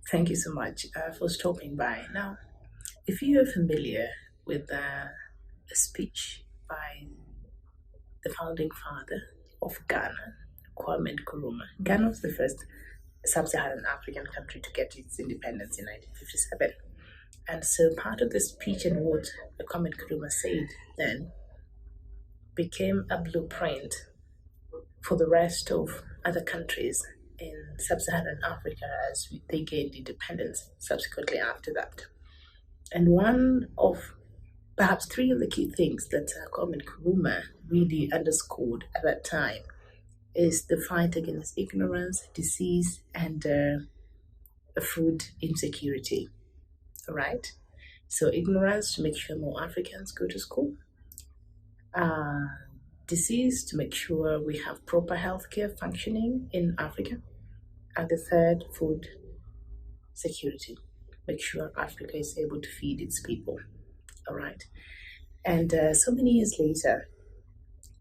Thank you so much for stopping by. Now, if you are familiar with a speech by the founding father of Ghana, Kwame Nkrumah, Ghana was the first sub-Saharan African country to get its independence in 1957. And so part of the speech and what Kwame Nkrumah said then became a blueprint for the rest of other countries in sub-Saharan Africa as they gained independence subsequently after that. And one of perhaps three of the key things that Kwame Nkrumah really underscored at that time is the fight against ignorance, disease, and food insecurity. Right? So ignorance to make sure more Africans go to school, uh, disease to make sure we have proper healthcare functioning in Africa, and the third, food security, make sure Africa is able to feed its people. All right. And so many years later,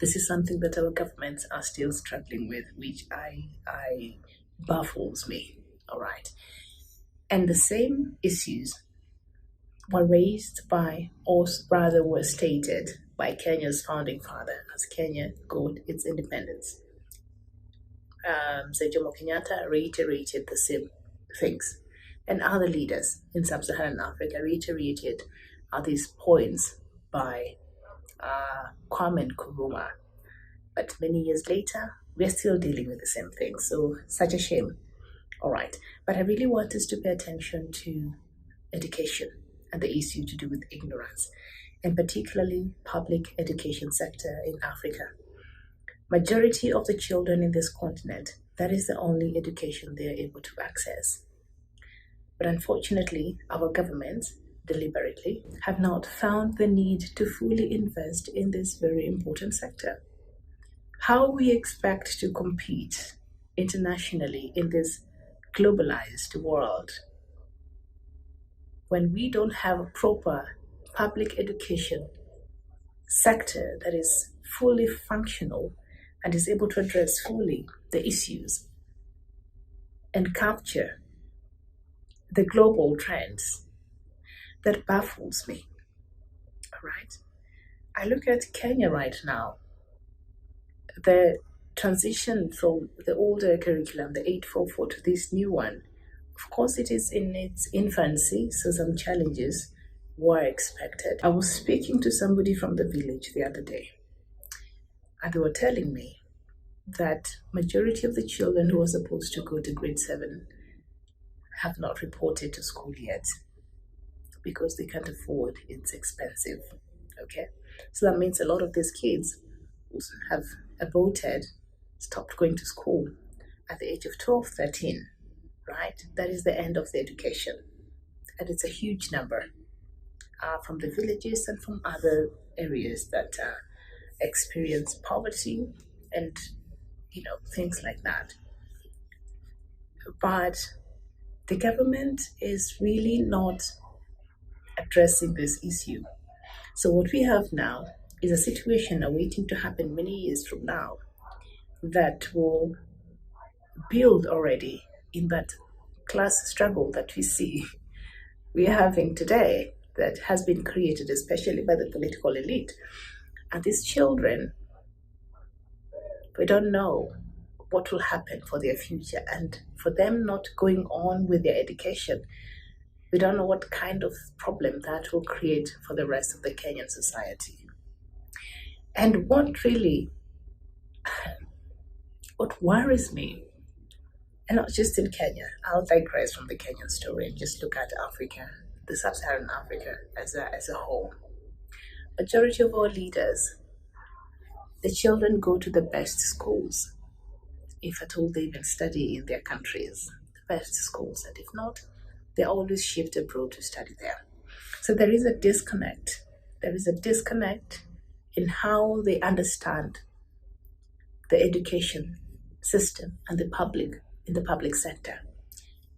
this is something that our governments are still struggling with, which I baffles me. All right. And the same issues were raised by, or rather were stated by Kenya's founding father as Kenya got its independence. Sir Jomo Kenyatta reiterated the same things, and other leaders in sub-Saharan Africa reiterated these points by Kwame Nkrumah. But many years later, we're still dealing with the same thing. So, such a shame. All right. But I really want us to pay attention to education and the issue to do with ignorance, and particularly public education sector in Africa. Majority of the children in this continent, that is the only education they are able to access. But unfortunately, our governments deliberately have not found the need to fully invest in this very important sector. How we expect to compete internationally in this globalized world when we don't have a proper public education sector that is fully functional and is able to address fully the issues and capture the global trends, that baffles me. All right. I look at Kenya right now. The transition from the older curriculum, the 844, to this new one, of course, it is in its infancy, so some challenges were expected. I was speaking to somebody from the village the other day, and they were telling me that majority of the children who are supposed to go to grade 7 have not reported to school yet because they can't afford, it's expensive. Okay, so that means a lot of these kids have aborted, stopped going to school at the age of 12, 13. Right? That is the end of the education. And it's a huge number from the villages and from other areas that experience poverty and, things like that. But the government is really not addressing this issue. So what we have now is a situation awaiting to happen many years from now that will build already in that class struggle that we are having today, that has been created especially by the political elite. And these children, we don't know what will happen for their future, and for them not going on with their education, we don't know what kind of problem that will create for the rest of the Kenyan society. And what worries me, and not just in Kenya, I'll digress from the Kenyan story and just look at Africa, the sub-Saharan Africa as a whole. Majority of our leaders, the children go to the best schools, if at all they even study in their countries, the best schools, and if not, they always shift abroad to study there. So there is a disconnect. There is a disconnect in how they understand the education system and the public in the public sector.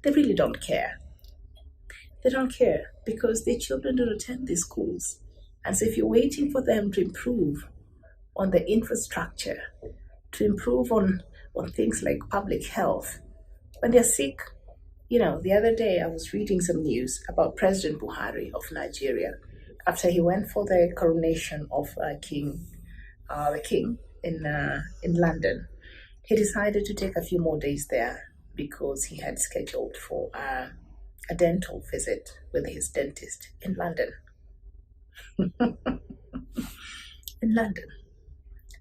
They really don't care. They don't care because their children don't attend these schools. And so if you're waiting for them to improve on the infrastructure, to improve on things like public health, when they're sick, The other day I was reading some news about President Buhari of Nigeria after he went for the coronation of the king in London. He decided to take a few more days there because he had scheduled for a dental visit with his dentist in London. In London,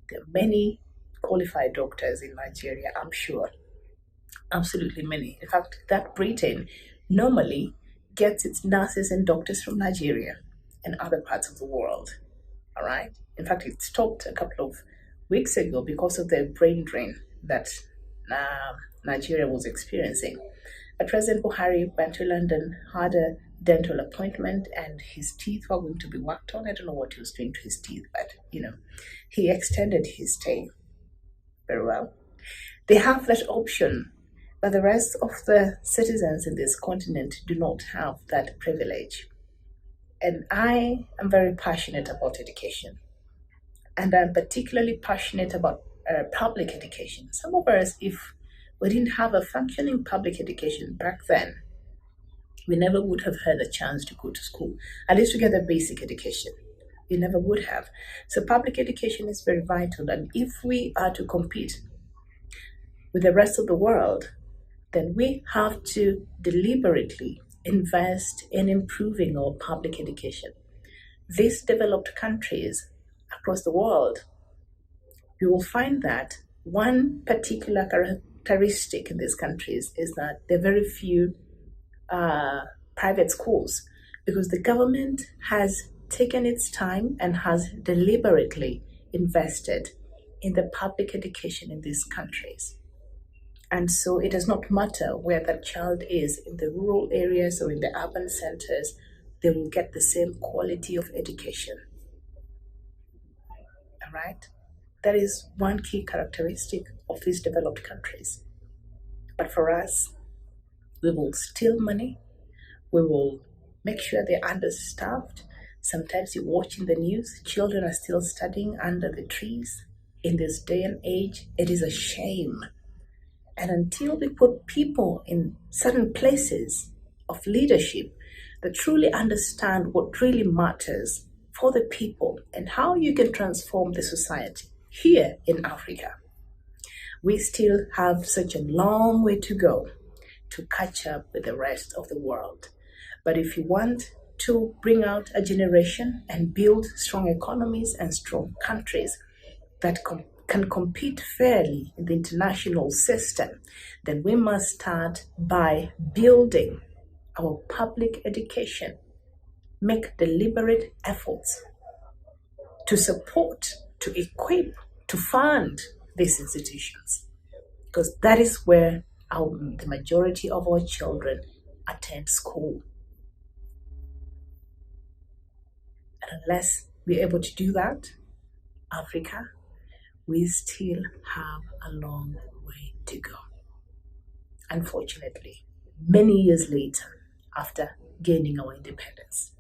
there are many qualified doctors in Nigeria, I'm sure. Absolutely many. In fact, that Britain normally gets its nurses and doctors from Nigeria and other parts of the world. All right. In fact, it stopped a couple of weeks ago because of the brain drain that Nigeria was experiencing. But President Buhari went to London, had a dental appointment, and his teeth were going to be worked on. I don't know what he was doing to his teeth, but he extended his stay very well. They have that option, but the rest of the citizens in this continent do not have that privilege. And I am very passionate about education. And I'm particularly passionate about public education. Some of us, if we didn't have a functioning public education back then, we never would have had a chance to go to school, at least to get a basic education. We never would have. So public education is very vital. And if we are to compete with the rest of the world, then we have to deliberately invest in improving our public education. These developed countries across the world, you will find that one particular characteristic in these countries is that there are very few private schools because the government has taken its time and has deliberately invested in the public education in these countries. And so it does not matter where that child is, in the rural areas or in the urban centers, they will get the same quality of education. All right? That is one key characteristic of these developed countries. But for us, we will steal money. We will make sure they're understaffed. Sometimes you watch in the news, children are still studying under the trees. In this day and age, it is a shame. And until we put people in certain places of leadership that truly understand what really matters for the people and how you can transform the society here in Africa, we still have such a long way to go to catch up with the rest of the world. But if you want to bring out a generation and build strong economies and strong countries that can compete fairly in the international system, then we must start by building our public education, make deliberate efforts to support, to equip, to fund these institutions, because that is where the majority of our children attend school. And unless we're able to do that, Africa, we still have a long way to go. Unfortunately, many years later, after gaining our independence.